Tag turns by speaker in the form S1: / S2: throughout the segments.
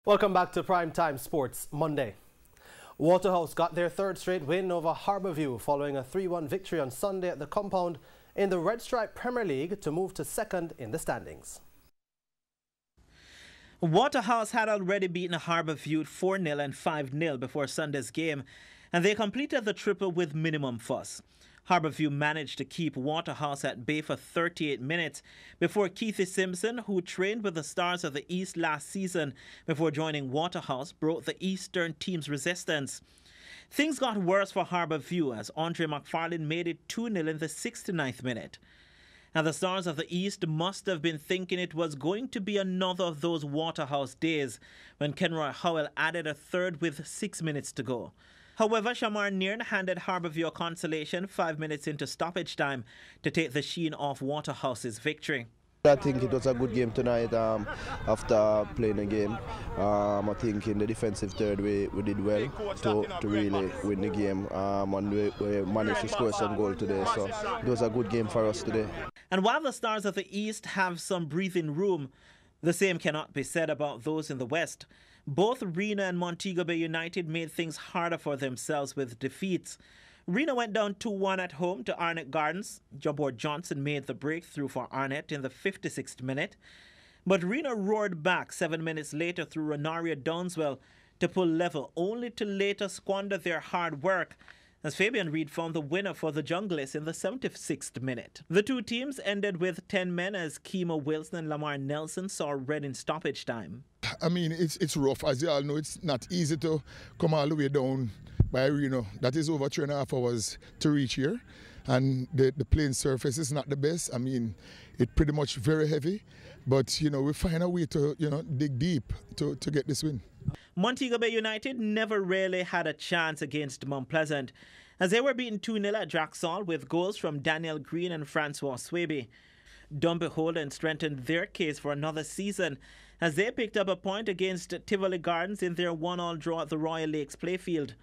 S1: Welcome back to Primetime Sports Monday. Waterhouse got their third straight win over Harbourview following a 3-1 victory on Sunday at the compound in the Red Stripe Premier League to move to second in the standings.
S2: Waterhouse had already beaten Harbourview 4-0 and 5-0 before Sunday's game, and they completed the triple with minimum fuss. Harbourview managed to keep Waterhouse at bay for 38 minutes before Keithy Simpson, who trained with the Stars of the East last season before joining Waterhouse, broke the Eastern team's resistance. Things got worse for Harbourview as Andre McFarlane made it 2-0 in the 69th minute. And the Stars of the East must have been thinking it was going to be another of those Waterhouse days when Kenroy Howell added a third with 6 minutes to go. However, Shamar Nairn handed Harbourview a consolation 5 minutes into stoppage time to take the sheen off Waterhouse's victory.
S3: I think it was a good game tonight after playing a game. I think in the defensive third we did well to really win the game and we managed to score some goal today. So it was a good game for us today.
S2: And while the Stars of the East have some breathing room, the same cannot be said about those in the West. Both Reno and Montego Bay United made things harder for themselves with defeats. Reno went down 2-1 at home to Arnett Gardens. Jabor Johnson made the breakthrough for Arnett in the 56th minute. But Reno roared back 7 minutes later through Ronario Downswell to pull level, only to later squander their hard work as Fabian Reed found the winner for the Junglists in the 76th minute. The two teams ended with 10 men as Kimo Wilson and Lamar Nelson saw red in stoppage time.
S4: I mean, it's rough. As you all know, it's not easy to come all the way down by Reno. That is over 3.5 hours to reach here. And the playing surface is not the best. I mean, it's pretty much very heavy. But, we find a way to, dig deep to get this win.
S2: Montego Bay United never really had a chance against Mount Pleasant as they were beaten 2-0 at Draxall with goals from Daniel Green and Francois Swaby. Dumpy Holden strengthened their case for another season as they picked up a point against Tivoli Gardens in their 1-1 draw at the Royal Lakes playfield.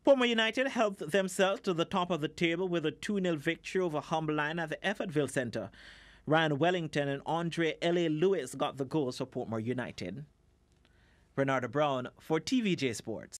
S2: Portmore United helped themselves to the top of the table with a 2-0 victory over Humberline at the Effortville Centre. Ryan Wellington and Andre L.A. Lewis got the goals for Portmore United. Bernardo Brown for TVJ Sports.